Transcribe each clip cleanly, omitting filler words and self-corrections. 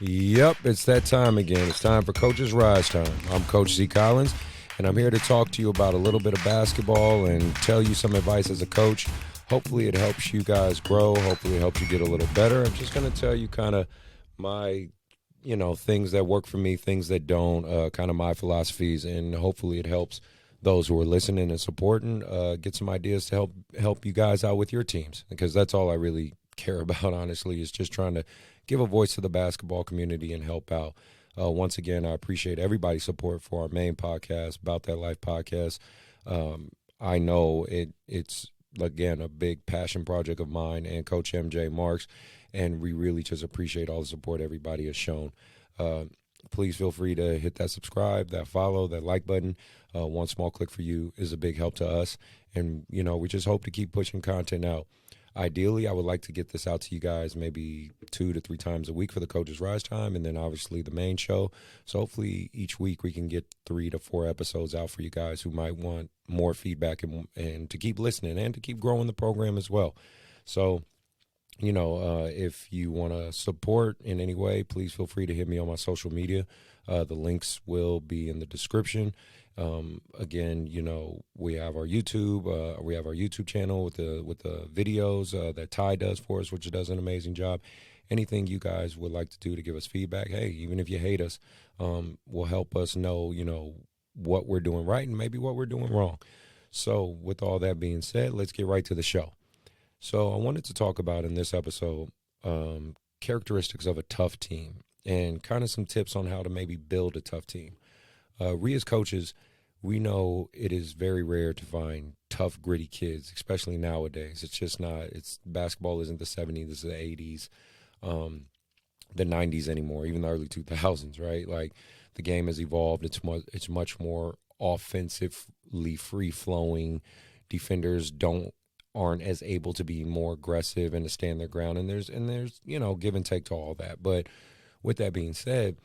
Yep, it's that time again. It's time for Coach's Rize Time. I'm Coach Z Collins, and I'm here to talk to you about a little bit of basketball and tell you some advice as a coach. Hopefully it helps you guys grow. Hopefully it helps you get a little better. I'm just going to tell you kind of my, things that work for me, things that don't, kind of my philosophies, and hopefully it helps those who are listening and supporting get some ideas to help you guys out with your teams, because that's all I really care about, honestly, is just trying to give a voice to the basketball community and help out. Once again, I appreciate everybody's support for our main podcast, About That Life podcast. I know it's, again, a big passion project of mine and Coach MJ Marks, and we really just appreciate all the support everybody has shown. Please feel free to hit that subscribe, that follow, that like button. One small click for you is a big help to us, and, we just hope to keep pushing content out. Ideally, I would like to get this out to you guys maybe 2 to 3 times a week for the Coach's Rize Time, and then obviously the main show. So hopefully each week we can get 3 to 4 episodes out for you guys who might want more feedback and to keep listening and to keep growing the program as well. So, if you want to support in any way, please feel free to hit me on my social media. The links will be in the description. Again, we have our YouTube channel with the videos that Ty does for us, which does an amazing job. Anything you guys would like to do to give us feedback, hey, even if you hate us, will help us know, what we're doing right and maybe what we're doing wrong. So with all that being said, let's get right to the show. So I wanted to talk about in this episode, characteristics of a tough team and kind of some tips on how to maybe build a tough team. We as coaches, we know it is very rare to find tough, gritty kids, especially nowadays. It's just not. Basketball isn't the 70s, the 80s, the 90s anymore, even the early 2000s, right? Like, the game has evolved. It's much more offensively free-flowing. Defenders aren't as able to be more aggressive and to stand their ground. And there's give and take to all that. But with that being said,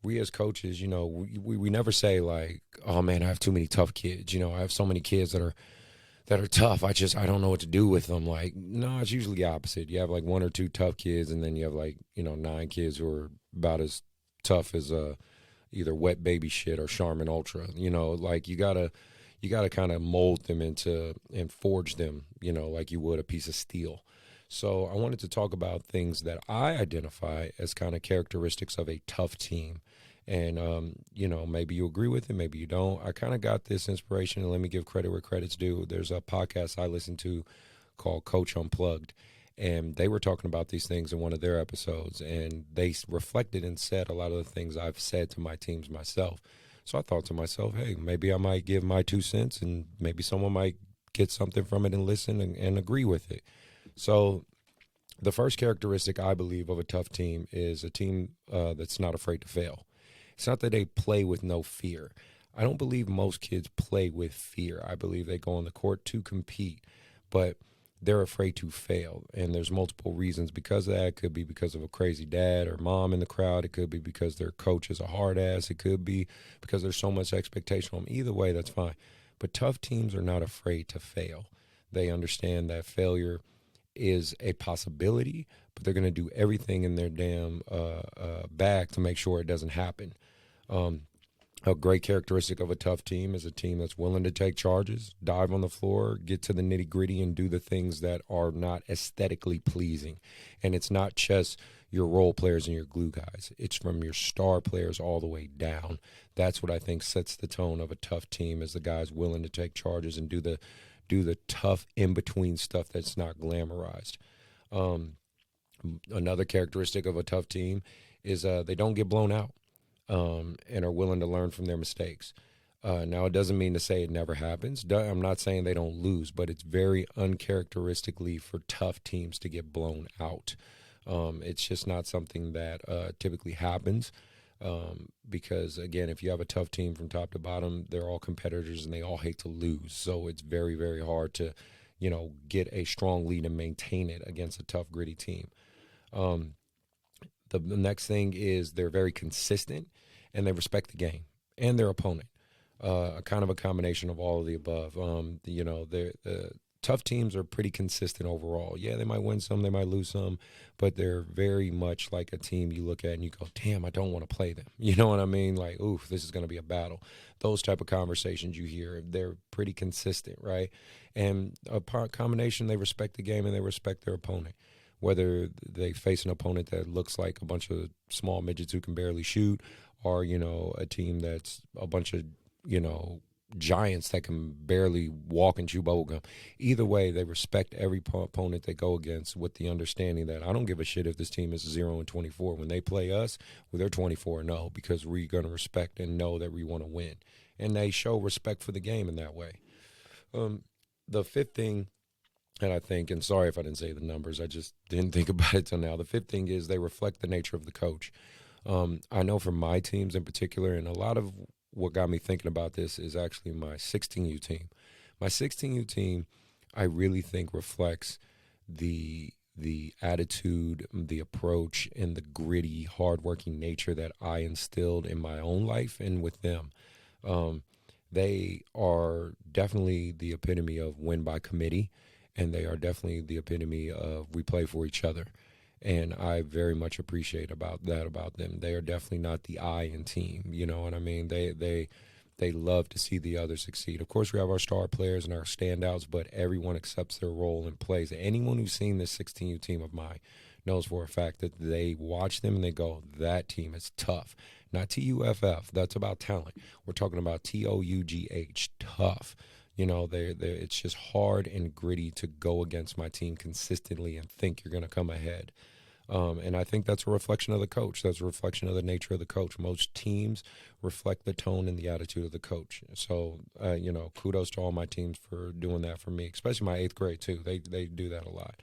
we as coaches, we never say like, oh man, I have too many tough kids. I have so many kids that are tough. I don't know what to do with them. Like, no, it's usually the opposite. You have like 1 or 2 tough kids, and then you have like, 9 kids who are about as tough as either wet baby shit or Charmin Ultra. Like you gotta kind of mold them and forge them, like you would a piece of steel. So I wanted to talk about things that I identify as kind of characteristics of a tough team. And, maybe you agree with it, maybe you don't. I kind of got this inspiration, and let me give credit where credit's due. There's a podcast I listen to called Coach Unplugged, and they were talking about these things in one of their episodes, and they reflected and said a lot of the things I've said to my teams myself. So I thought to myself, hey, maybe I might give my 2 cents, and maybe someone might get something from it and listen and agree with it. So the first characteristic I believe of a tough team is a team that's not afraid to fail. It's not that they play with no fear. I don't believe most kids play with fear. I believe they go on the court to compete, but they're afraid to fail. And there's multiple reasons because of that. It could be because of a crazy dad or mom in the crowd. It could be because their coach is a hard ass. It could be because there's so much expectation on them. Either way, that's fine. But tough teams are not afraid to fail. They understand that failure is a possibility, but they're going to do everything in their damn bag to make sure it doesn't happen. A great characteristic of a tough team is a team that's willing to take charges, dive on the floor, get to the nitty-gritty, and do the things that are not aesthetically pleasing. And it's not just your role players and your glue guys. It's from your star players all the way down. That's what I think sets the tone of a tough team, is the guys willing to take charges and do the tough in-between stuff that's not glamorized. Another characteristic of a tough team is they don't get blown out and are willing to learn from their mistakes. Now, it doesn't mean to say it never happens. I'm not saying they don't lose, but it's very uncharacteristically for tough teams to get blown out. It's just not something that typically happens. Because, again, if you have a tough team from top to bottom, they're all competitors and they all hate to lose. So it's very, very hard to, get a strong lead and maintain it against a tough, gritty team. The next thing is they're very consistent and they respect the game and their opponent. Kind of a combination of all of the above. The tough teams are pretty consistent overall. Yeah, they might win some, they might lose some, but they're very much like a team you look at and you go, damn, I don't want to play them. You know what I mean? Like, oof, this is going to be a battle. Those type of conversations you hear, they're pretty consistent, right? And a combination, they respect the game and they respect their opponent. Whether they face an opponent that looks like a bunch of small midgets who can barely shoot, or, a team that's a bunch of, giants that can barely walk and chew bubblegum. Either way, they respect every opponent they go against with the understanding that I don't give a shit if this team is 0-24. When they play us, well, they're 24-0 because we're going to respect and know that we want to win. And they show respect for the game in that way. The fifth thing, and I think, and sorry if I didn't say the numbers, I just didn't think about it till now. The fifth thing is they reflect the nature of the coach. I know for my teams in particular, and a lot of what got me thinking about this is actually my 16U team. My 16U team, I really think reflects the attitude, the approach, and the gritty, hardworking nature that I instilled in my own life and with them. They are definitely the epitome of win by committee, and they are definitely the epitome of we play for each other. And I very much appreciate about them. They are definitely not the I in team. You know what I mean? They love to see the other succeed. Of course, we have our star players and our standouts, but everyone accepts their role and plays. Anyone who's seen this 16U team of mine knows for a fact that they watch them and they go, that team is tough. Not TUFF. That's about talent. We're talking about TOUGH, tough. It's just hard and gritty to go against my team consistently and think you're going to come ahead. And I think that's a reflection of the coach. That's a reflection of the nature of the coach. Most teams reflect the tone and the attitude of the coach. So, kudos to all my teams for doing that for me, especially my 8th grade too. They do that a lot.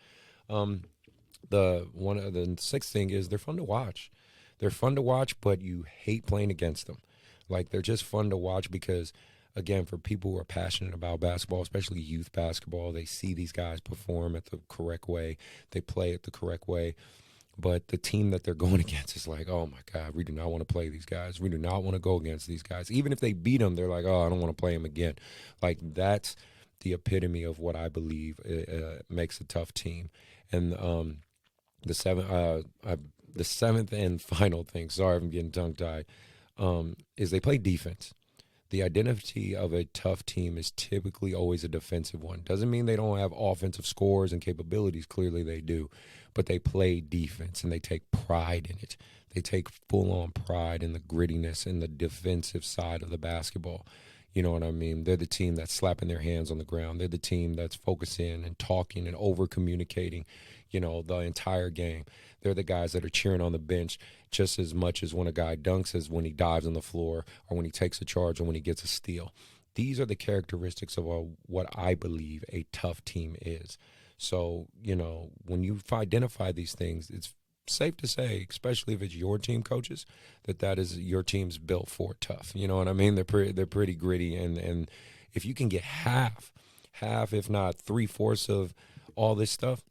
The sixth thing is they're fun to watch. They're fun to watch, but you hate playing against them. Like, they're just fun to watch because, again, for people who are passionate about basketball, especially youth basketball, they see these guys perform at the correct way. They play it the correct way. But the team that they're going against is like, oh, my God, we do not want to play these guys. We do not want to go against these guys. Even if they beat them, they're like, oh, I don't want to play them again. Like, that's the epitome of what I believe makes a tough team. And the seventh and final thing, sorry if I'm getting tongue-tied, is they play defense. The identity of a tough team is typically always a defensive one. Doesn't mean they don't have offensive scores and capabilities. Clearly they do. But they play defense, and they take pride in it. They take full-on pride in the grittiness and the defensive side of the basketball. You know what I mean? They're the team that's slapping their hands on the ground. They're the team that's focusing and talking and over-communicating, the entire game. They're the guys that are cheering on the bench just as much as when a guy dunks as when he dives on the floor or when he takes a charge or when he gets a steal. These are the characteristics of what I believe a tough team is. So, when you identify these things, it's safe to say, especially if it's your team, coaches, that is your team's built for tough. You know what I mean? They're pretty gritty, and if you can get half, if not 3/4 of all this stuff,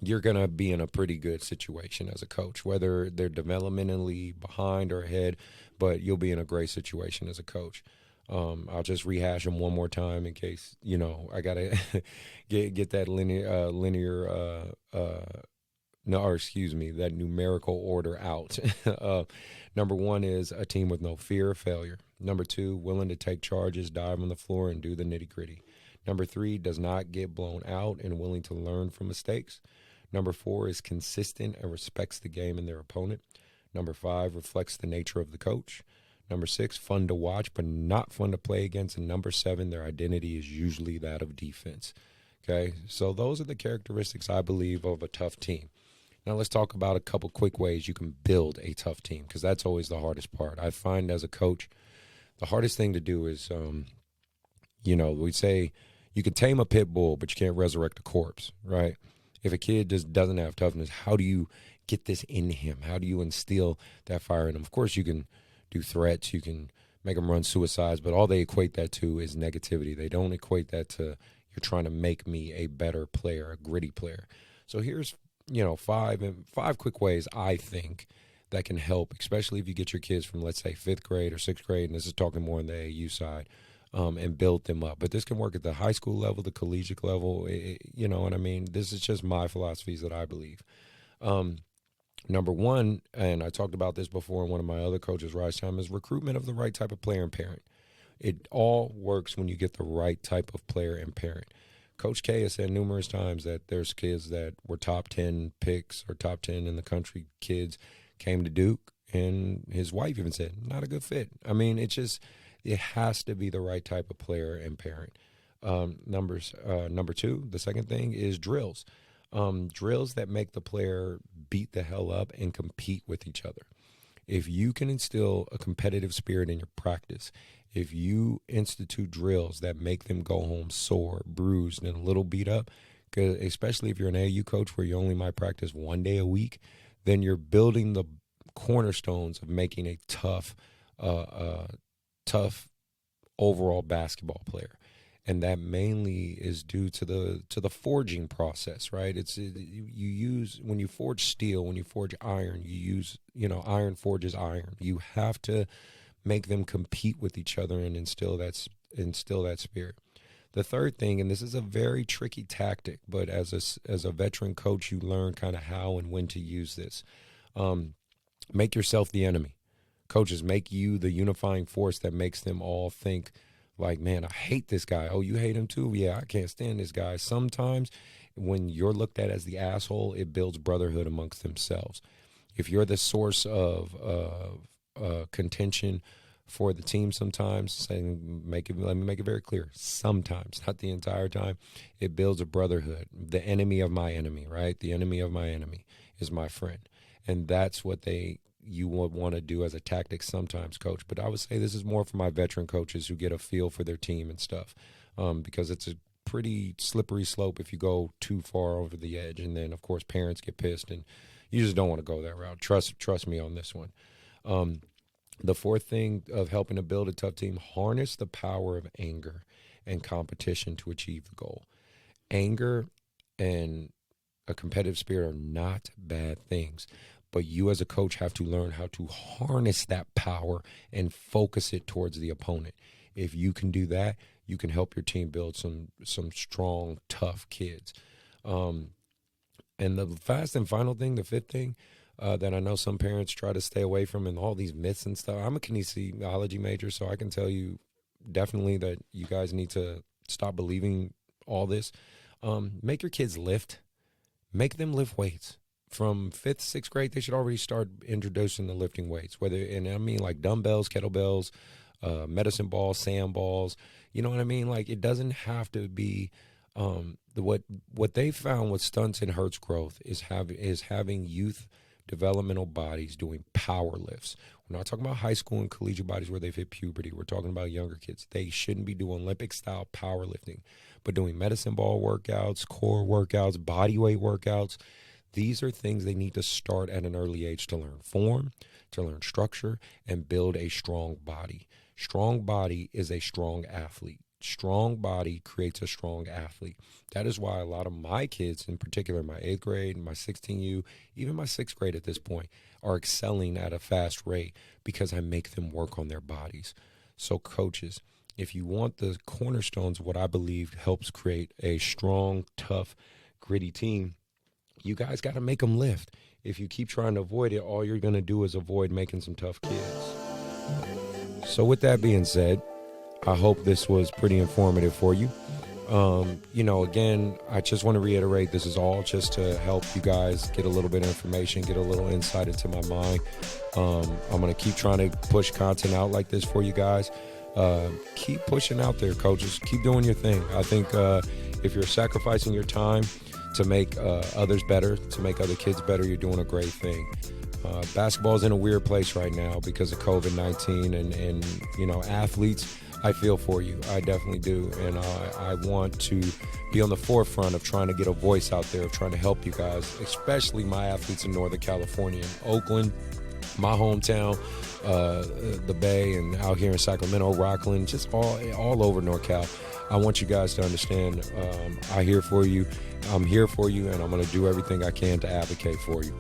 you're going to be in a pretty good situation as a coach, whether they're developmentally behind or ahead, but you'll be in a great situation as a coach. I'll just rehash them one more time in case, I got to get that that numerical order out. Number one is a team with no fear of failure. Number two, willing to take charges, dive on the floor, and do the nitty-gritty. Number three, does not get blown out and willing to learn from mistakes. Number four is consistent and respects the game and their opponent. Number five, reflects the nature of the coach. Number six, fun to watch but not fun to play against. And number seven, their identity is usually that of defense. Okay, so those are the characteristics I believe of a tough team. Now let's talk about a couple quick ways you can build a tough team, because that's always the hardest part. I find as a coach, the hardest thing to do is, we say you can tame a pit bull, but you can't resurrect a corpse, right? If a kid just doesn't have toughness, how do you get this in him? How do you instill that fire in him? Of course, you can do threats, you can make them run suicides, but all they equate that to is negativity. They don't equate that to you're trying to make me a better player, a gritty player. So here's five quick ways I think that can help, especially if you get your kids from, let's say, 5th grade or 6th grade, and this is talking more on the AAU side, and build them up. But this can work at the high school level, the collegiate level. You know what I mean? This is just my philosophies that I believe. Number one, and I talked about this before in one of my other coaches' Rize Time, is recruitment of the right type of player and parent. It all works when you get the right type of player and parent. Coach K has said numerous times that there's kids that were top 10 picks or top 10 in the country kids came to Duke, and his wife even said, not a good fit. I mean, it has to be the right type of player and parent. Number two, the second thing is drills. Drills that make the player beat the hell up and compete with each other. If you can instill a competitive spirit in your practice, if you institute drills that make them go home sore, bruised, and a little beat up, especially if you're an AAU coach where you only might practice 1 day a week, then you're building the cornerstones of making a tough overall basketball player. And that mainly is due to the forging process, right? When you forge steel, when you forge iron, you use, iron forges iron. You have to make them compete with each other and instill that spirit. The third thing, and this is a very tricky tactic, but as a veteran coach, you learn kind of how and when to use this. Make yourself the enemy. Coaches, make you the unifying force that makes them all think like, man, I hate this guy. Oh, you hate him too? Yeah, I can't stand this guy. Sometimes when you're looked at as the asshole, it builds brotherhood amongst themselves. If you're the source of contention for the team sometimes, let me make it very clear, sometimes, not the entire time, it builds a brotherhood. The enemy of my enemy, right? The enemy of my enemy is my friend. And that's what you would want to do as a tactic sometimes, coach. But I would say this is more for my veteran coaches who get a feel for their team and stuff, because it's a pretty slippery slope if you go too far over the edge. And then, of course, parents get pissed, and you just don't want to go that route. Trust me on this one. The fourth thing of helping to build a tough team, harness the power of anger and competition to achieve the goal. Anger and a competitive spirit are not bad things, but you as a coach have to learn how to harness that power and focus it towards the opponent. If you can do that, you can help your team build some strong, tough kids. And the fast and final thing, the fifth thing, that I know some parents try to stay away from and all these myths and stuff. I'm a kinesiology major, so I can tell you definitely that you guys need to stop believing all this. Make your kids lift. Make them lift weights. From 5th, 6th grade, they should already start introducing the lifting weights, and I mean like dumbbells, kettlebells, medicine balls, sand balls. You know what I mean? Like, it doesn't have to be what they found what stunts and hurts growth is having youth developmental bodies doing power lifts. We're not talking about high school and collegiate bodies where they've hit puberty. We're talking about younger kids. They shouldn't be doing Olympic-style powerlifting, but doing medicine ball workouts, core workouts, body weight workouts. These are things they need to start at an early age to learn form, to learn structure, and build a strong body. Strong body is a strong athlete. Strong body creates a strong athlete. That is why a lot of my kids, in particular my 8th grade, my 16U, even my 6th grade at this point, are excelling at a fast rate because I make them work on their bodies. So coaches, if you want the cornerstones of what I believe helps create a strong, tough, gritty team, you guys got to make them lift. If you keep trying to avoid it, all you're going to do is avoid making some tough kids. So with that being said, I hope this was pretty informative for you. Again, I just want to reiterate, this is all just to help you guys get a little bit of information, get a little insight into my mind. I'm going to keep trying to push content out like this for you guys. Keep pushing out there, coaches. Keep doing your thing. I think if you're sacrificing your time to make others better, to make other kids better, you're doing a great thing. Basketball is in a weird place right now because of COVID-19 and athletes. I feel for you. I definitely do. And I want to be on the forefront of trying to get a voice out there, of trying to help you guys, especially my athletes in Northern California, in Oakland, my hometown, the Bay, and out here in Sacramento, Rockland, just all over NorCal. I want you guys to understand I'm here for you, and I'm going to do everything I can to advocate for you.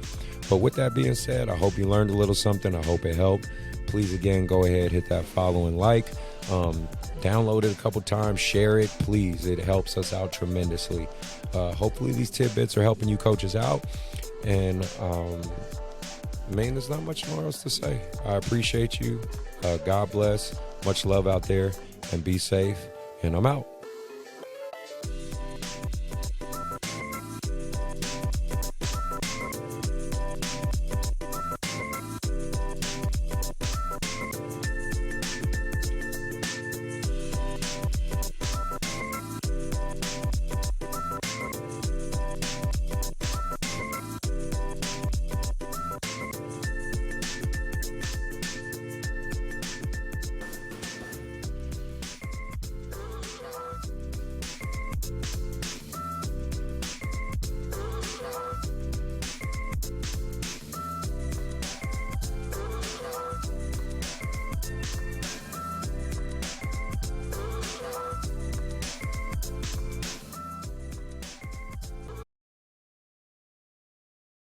But with that being said, I hope you learned a little something. I hope it helped. Please, again, go ahead, hit that follow and like. Download it a couple times, share it, please. It helps us out tremendously. Hopefully these tidbits are helping you coaches out. And man, there's not much more else to say. I appreciate you. God bless. Much love out there, and be safe. And I'm out.